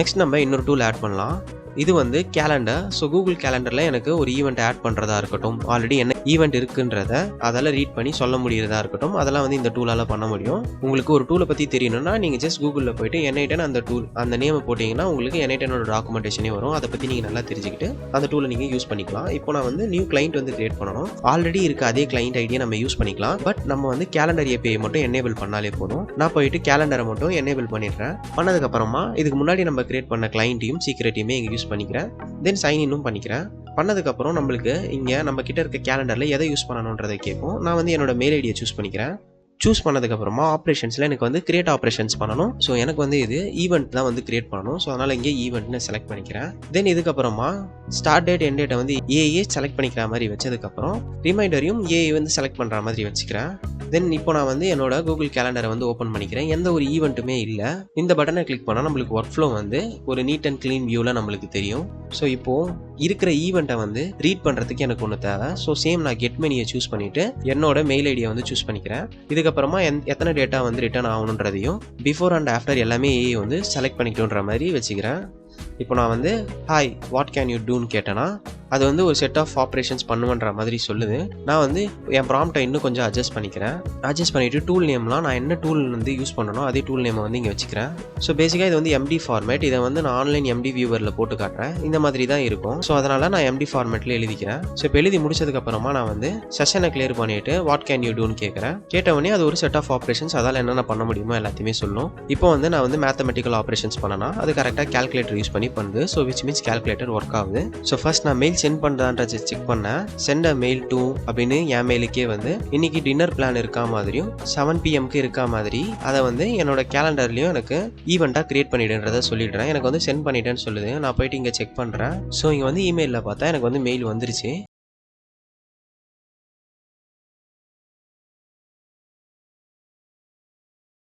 Next நம்ம இன்னொரு tool add பண்ணலாம். இது வந்து கேலண்டர். ஸோ கூகுள் கேலண்டரில் எனக்கு ஒரு ஈவெண்ட் ஆட் பண்ணுறதா இருக்கட்டும், ஆல்ரெடி என்ன ஈவெண்ட் இருக்குன்றத அதெல்லாம் ரீட் பண்ணி சொல்ல முடியறதா இருக்கட்டும், அதெல்லாம் வந்து இந்த டூலால் பண்ண முடியும். உங்களுக்கு ஒரு டூலை பற்றி தெரியணும்னா நீங்கள் ஜஸ்ட் கூகுளில் போயிட்டு N8N அந்த டூல் அந்த நேமை போட்டிங்கன்னா உங்களுக்கு N8Nோட டாக்குமெண்டேஷனே வரும். அதை பற்றி நீங்கள் நல்லா தெரிஞ்சுக்கிட்டு அந்த டூலை நீங்கள் யூஸ் பண்ணிக்கலாம். இப்போ நான் வந்து நியூ கிளைண்ட் வந்து கிரியேட் பண்ணணும். ஆல்ரெடி இருக்க அதே கிளைண்ட் ஐடியை நம்ம யூஸ் பண்ணிக்கலாம். பட் நம்ம வந்து கேலண்டர் API மட்டும் எனேபிள் பண்ணாலே போதும். நான் போயிட்டு கேலண்டரை மட்டும் எனேபிள் பண்ணிடுறேன். பண்ணதுக்கப்புறமா இதுக்கு முன்னாடி நம்ம கிரியேட் பண்ண கிளைண்ட்டையும் சீக்ரெட்டையுமே இங்கே யூஸ் பண்ணிக்கிறேன். தென் சைன் இன்னும் பண்ணிக்கிறேன். பண்ணதுக்கப்புறம் நம்மளுக்கு இங்கே நம்ம கிட்ட இருக்க கேலண்டரில் எதை யூஸ் பண்ணணுன்றதை கேட்கும். நான் வந்து என்னோட மெயில் ஐடியை சூஸ் பண்ணிக்கிறேன். சூஸ் பண்ணதுக்கப்புறமா ஆப்ரேஷன்ஸில் எனக்கு வந்து கிரியேட் ஆப்ரேஷன்ஸ் பண்ணணும். ஸோ எனக்கு வந்து இது ஈவெண்ட் தான் வந்து கிரியேட் பண்ணணும். ஸோ அதனால் இங்கே ஈவெண்ட்னு செலக்ட் பண்ணிக்கிறேன். தென் இதுக்கப்புறமா ஸ்டார்ட் டேட் எண்ட் டேட்டை வந்து ஏஏ செலக்ட் பண்ணிக்கிற மாதிரி வச்சதுக்கப்புறம் ரிமைண்டரையும் ஏஏ வந்து செலக்ட் பண்ணுற மாதிரி வச்சுக்கிறேன். தென் இப்போ நான் வந்து என்னோட கூகுள் கேலண்டரை வந்து ஓப்பன் பண்ணிக்கிறேன். எந்த ஒரு ஈவெண்ட்டுமே இல்லை. இந்த பட்டனை கிளிக் பண்ணால் நம்மளுக்கு ஒர்க் ஃப்ளோ வந்து ஒரு நீட் அண்ட் க்ளீன் வியூவில் நம்மளுக்கு தெரியும். ஸோ இப்போது இருக்கிற ஈவெண்ட்டை வந்து ரீட் பண்ணுறதுக்கு எனக்கு ஒன்று தேவை. ஸோ சேம் நான் கெட் மெனியை சூஸ் பண்ணிவிட்டு என்னோட மெயில் ஐடியை வந்து சூஸ் பண்ணிக்கிறேன். இதுக்கப்புறமா எத்தனை டேட்டா வந்து ரிட்டர்ன் ஆகணுன்றதையும் பிஃபோர் அண்ட் ஆஃப்டர் எல்லாமே ஏஐ வந்து செலக்ட் பண்ணிக்கணுன்ற மாதிரி வச்சுக்கிறேன். இப்போ நான் வந்து ஹாய் வாட் கேன் யூ டூன்னு கேட்டேன்னா அது வந்து ஒரு செட் ஆஃப் ஆப்ரேஷன்ஸ் பண்ணுவன்ற மாதிரி சொல்லுது. நான் வந்து என் ப்ராம்ப்டை இன்னும் கொஞ்சம் அட்ஜஸ்ட் பண்ணிக்கிறேன். அட்ஜஸ்ட் பண்ணிவிட்டு டூல் நேம்லாம் நான் என்ன டூல் வந்து யூஸ் பண்ணணும் அதே டூல் நேமை வந்து இங்கே வச்சுக்கிறேன். ஸோ பேசிக்காக இது வந்து எம்டி ஃபார்மேட். இதை வந்து நான் ஆன்லைன் எம்டி வியூவரில் போட்டு காட்டுறேன். இந்த மாதிரி தான் இருக்கும். ஸோ அதனால் நான் எம்டி ஃபார்மேட்டில் எழுதிக்கிறேன். ஸோ இப்போ எழுதி முடிச்சதுக்கப்புறமா நான் வந்து செஷனை கிளியர் பண்ணிவிட்டு வாட் கேன் யூ டூன்னு கேட்குறேன். கேட்டவொடனே அது ஒரு செட் ஆஃப் ஆப்ரேஷன்ஸ் அதால் என்னென்ன பண்ண முடியுமோ எல்லாத்தையுமே சொல்லும். இப்போ வந்து நான் வந்து மேத்தமெட்டிக்கல் ஆப்ரேஷன்ஸ் பண்ணனா அது கரெக்டாக கேல்குலேட்டர் யூஸ் பண்ணி பண்ணுது. So which means calculator work ஆகுது. ஸோ ஃபர்ஸ்ட் நான் மெயில் சென்ட் பண்ணுறதான்ற செக் பண்ணேன். சென்ட் அ மெயில் டு அப்படின்னு என் மெயிலுக்கே வந்து இன்னைக்கு டின்னர் பிளான் இருக்கா மாதிரியும் 7 PM இருக்கா மாதிரி அதை வந்து என்னோட கேலண்டர்லயும் எனக்கு ஈவெண்ட்டாக கிரியேட் பண்ணிடுன்றதை சொல்லிடுறேன். எனக்கு வந்து சென்ட் பண்ணிட்டேன்னு சொல்லுது. நான் போயிட்டு இங்கே செக் பண்ணுறேன். ஸோ இங்கே வந்து இமெயிலில் பார்த்தா எனக்கு வந்து மெயில் வந்துருச்சு.